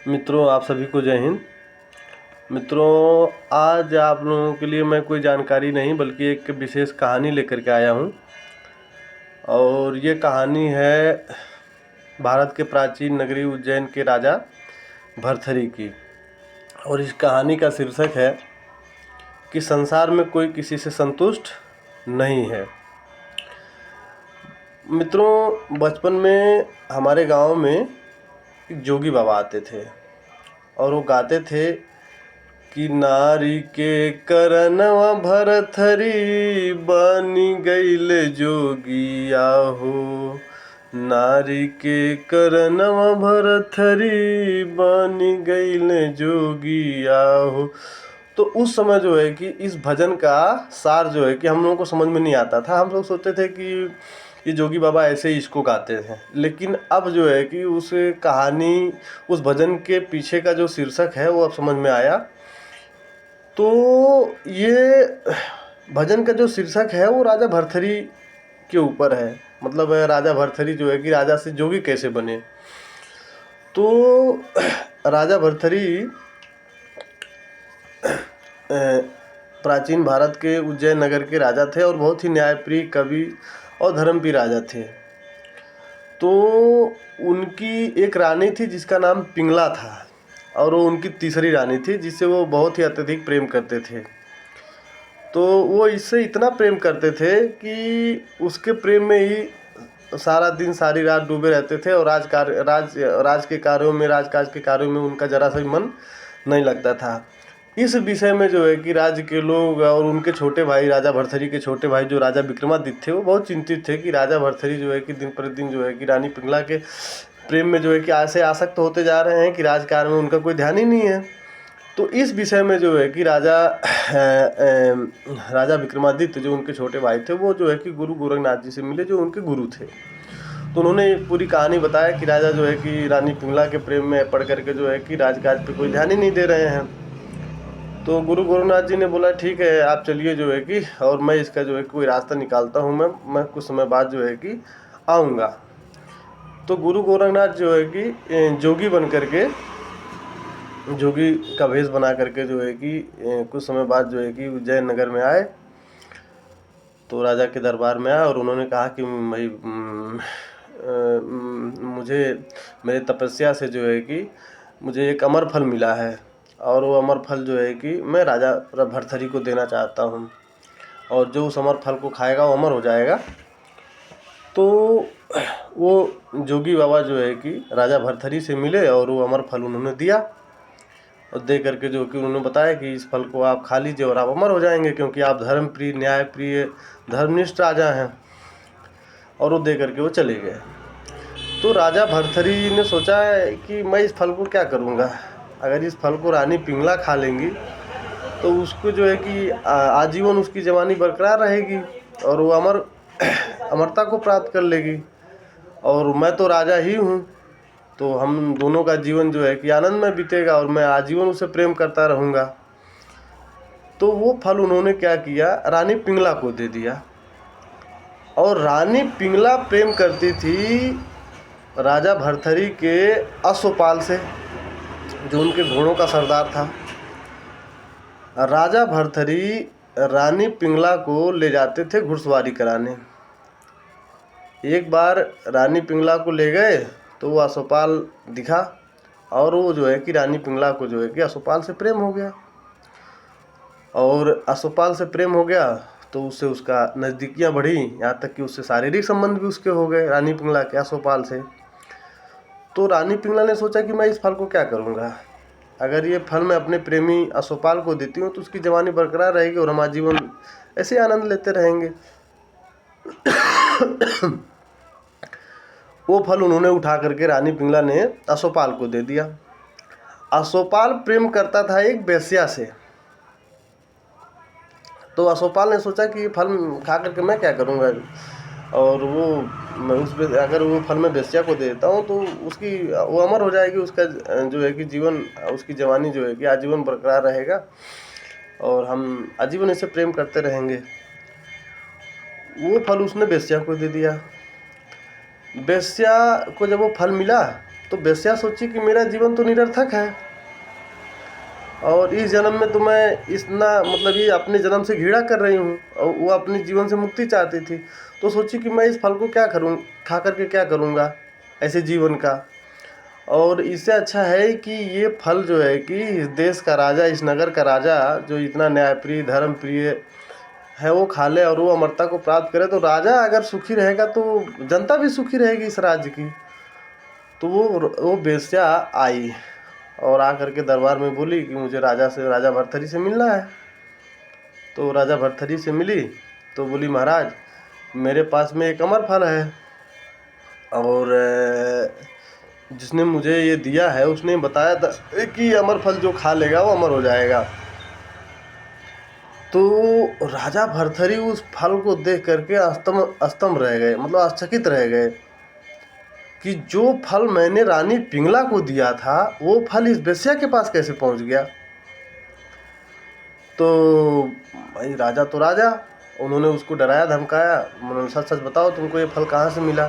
मित्रों, आप सभी को जय हिंद। मित्रों, आज आप लोगों के लिए मैं कोई जानकारी नहीं बल्कि एक विशेष कहानी लेकर के आया हूँ। और ये कहानी है भारत के प्राचीन नगरी उज्जैन के राजा भर्तृहरि की। और इस कहानी का शीर्षक है कि संसार में कोई किसी से संतुष्ट नहीं है। मित्रों, बचपन में हमारे गांव में एक जोगी बाबा आते थे और वो गाते थे कि नारी के करनवा भरथरी बनी गईल जोगिया हो। नारी के करनवा भरथरी बनी गईल जोगिया हो। तो उस समय जो है कि इस भजन का सार जो है कि हम लोगों को समझ में नहीं आता था। हम लोग सोचते थे कि ये जोगी बाबा ऐसे ही इसको गाते थे, लेकिन अब जो है कि उस कहानी, उस भजन के पीछे का जो शीर्षक है वो अब समझ में आया। तो ये भजन का जो शीर्षक है वो राजा भर्तृहरि के ऊपर है। मतलब राजा भर्तृहरि जो है कि राजा से जोगी कैसे बने। तो राजा भर्तृहरि प्राचीन भारत के उज्जैन नगर के राजा थे और बहुत ही न्यायप्रिय, कवि और धर्मप्रिय राजा थे। तो उनकी एक रानी थी जिसका नाम पिंगला था और वो उनकी तीसरी रानी थी जिससे वो बहुत ही अत्यधिक प्रेम करते थे। तो वो इससे इतना प्रेम करते थे कि उसके प्रेम में ही सारा दिन सारी रात डूबे रहते थे और राज के कार्यों में उनका जरा सा भी मन नहीं लगता था। इस विषय में जो है कि राज्य के लोग और उनके छोटे भाई, राजा भर्तृहरि के छोटे भाई जो राजा विक्रमादित्य थे, वो बहुत चिंतित थे कि राजा भर्तृहरि जो है कि दिन प्रतिदिन जो है कि रानी पिंगला के प्रेम में जो है कि ऐसे आसक्त होते जा रहे हैं कि राजकार्य में उनका कोई ध्यान ही नहीं है। तो इस विषय में जो है कि राजा विक्रमादित्य जो उनके छोटे भाई थे, वो जो है कि गुरु गोरखनाथ जी से मिले जो उनके गुरु थे। तो उन्होंने पूरी कहानी बताया कि राजा जो है कि रानी पिंगला के प्रेम में पड़ करके जो है कि राजकाज पे कोई ध्यान ही नहीं दे रहे हैं। तो गुरु गोरखनाथ जी ने बोला ठीक है, आप चलिए जो है कि, और मैं इसका जो है कोई रास्ता निकालता हूँ। मैं कुछ समय बाद जो है कि आऊँगा। तो गुरु गोरखनाथ जो है कि जोगी बन करके, जोगी का भेष बना करके जो है कि कुछ समय बाद जो है कि उज्जैन नगर में आए। तो राजा के दरबार में आए और उन्होंने कहा कि भाई मुझे मेरे तपस्या से जो है कि मुझे एक अमर फल मिला है और वो अमर फल जो है कि मैं राजा भर्तृहरि को देना चाहता हूँ, और जो उस अमर फल को खाएगा वो अमर हो जाएगा। तो वो जोगी बाबा जो है कि राजा भर्तृहरि से मिले और वो अमर फल उन्होंने दिया और दे करके जो कि उन्होंने बताया कि इस फल को आप खा लीजिए और आप अमर हो जाएंगे, क्योंकि आप धर्मप्रिय, न्यायप्रिय, धर्मनिष्ठ राजा हैं। और वो दे करके वो चले गए। तो राजा भर्तृहरि ने सोचा कि मैं इस फल को क्या करूँगा। अगर इस फल को रानी पिंगला खा लेंगी तो उसको जो है कि आजीवन उसकी जवानी बरकरार रहेगी और वो अमरता को प्राप्त कर लेगी, और मैं तो राजा ही हूँ। तो हम दोनों का जीवन जो है कि आनंद में बीतेगा और मैं आजीवन उसे प्रेम करता रहूँगा। तो वो फल उन्होंने क्या किया, रानी पिंगला को दे दिया। और रानी पिंगला प्रेम करती थी राजा भर्तृहरि के अश्वपाल से, जो उनके घोड़ों का सरदार था। राजा भर्तृहरि रानी पिंगला को ले जाते थे घुड़सवारी कराने। एक बार रानी पिंगला को ले गए तो वो अश्वपाल दिखा और वो जो है कि रानी पिंगला को जो है कि अश्वपाल से प्रेम हो गया। और अश्वपाल से प्रेम हो गया तो उससे उसका नज़दीकियाँ बढ़ी, यहाँ तक कि उससे शारीरिक संबंध भी उसके हो गए रानी पिंगला के अश्वपाल से। तो रानी पिंगला ने सोचा कि मैं इस फल को क्या करूँगा। अगर ये फल मैं अपने प्रेमी अश्वपाल को देती हूँ तो उसकी जवानी बरकरार रहेगी और हम आजीवन ऐसे आनंद लेते रहेंगे। वो फल उन्होंने उठा करके रानी पिंगला ने अश्वपाल को दे दिया। अश्वपाल प्रेम करता था एक वेश्या से। तो अश्वपाल ने सोचा कि फल खा करके मैं क्या करूँगा, और अगर वो फल मैं वेश्या को दे देता हूँ तो वो अमर हो जाएगी, उसका जो है कि जीवन, उसकी जवानी जो है कि आजीवन बरकरार रहेगा और हम आजीवन इसे प्रेम करते रहेंगे। वो फल उसने वेश्या को दे दिया। वेश्या को जब वो फल मिला तो वेश्या सोची कि मेरा जीवन तो निरर्थक है और इस जन्म में तो मैं इतना मतलब ये अपने जन्म से घृणा कर रही हूँ और वो अपने जीवन से मुक्ति चाहती थी। तो सोची कि मैं इस फल को क्या करूँ, खा करके क्या करूँगा ऐसे जीवन का। और इससे अच्छा है कि ये फल जो है कि इस देश का राजा, इस नगर का राजा जो इतना न्यायप्रिय धर्म प्रिय है वो खा ले और वो अमरता को प्राप्त करे। तो राजा अगर सुखी रहेगा तो जनता भी सुखी रहेगी इस राज्य की। तो वो वेश्या आई और आकर के दरबार में बोली कि मुझे राजा भर्तृहरि से मिलना है। तो राजा भर्तृहरि से मिली तो बोली महाराज मेरे पास में एक अमर फल है और जिसने मुझे ये दिया है उसने बताया था कि अमर फल जो खा लेगा वो अमर हो जाएगा। तो राजा भर्तृहरि उस फल को देख करके अस्तम रह गए, मतलब आश्चर्यचकित रह गए कि जो फल मैंने रानी पिंगला को दिया था वो फल इस वेश्या के पास कैसे पहुंच गया। तो भाई राजा तो राजा, उन्होंने उसको डराया धमकाया, उन्होंने सच सच बताओ तुमको ये फल कहाँ से मिला।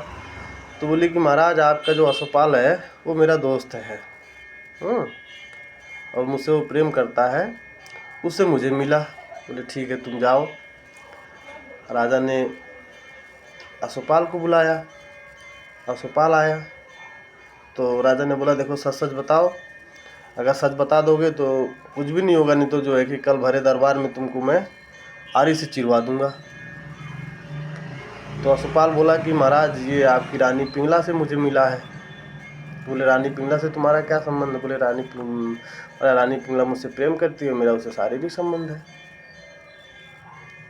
तो बोली कि महाराज आपका जो अश्वपाल है वो मेरा दोस्त है और मुझसे वो प्रेम करता है, उससे मुझे मिला। बोले ठीक है तुम जाओ। राजा ने अश्वपाल को बुलाया, अश्वपाल आया तो राजा ने बोला देखो सच सच बताओ, अगर सच बता दोगे तो कुछ भी नहीं होगा, नहीं तो जो है कि कल भरे दरबार में तुमको मैं आरी से चिरवा दूंगा। तो अश्वपाल बोला कि महाराज ये आपकी रानी पिंगला से मुझे मिला है। बोले रानी पिंगला से तुम्हारा क्या संबंध है। बोले रानी पिंगला मुझसे प्रेम करती है, मेरा उससे शारीरिक संबंध है।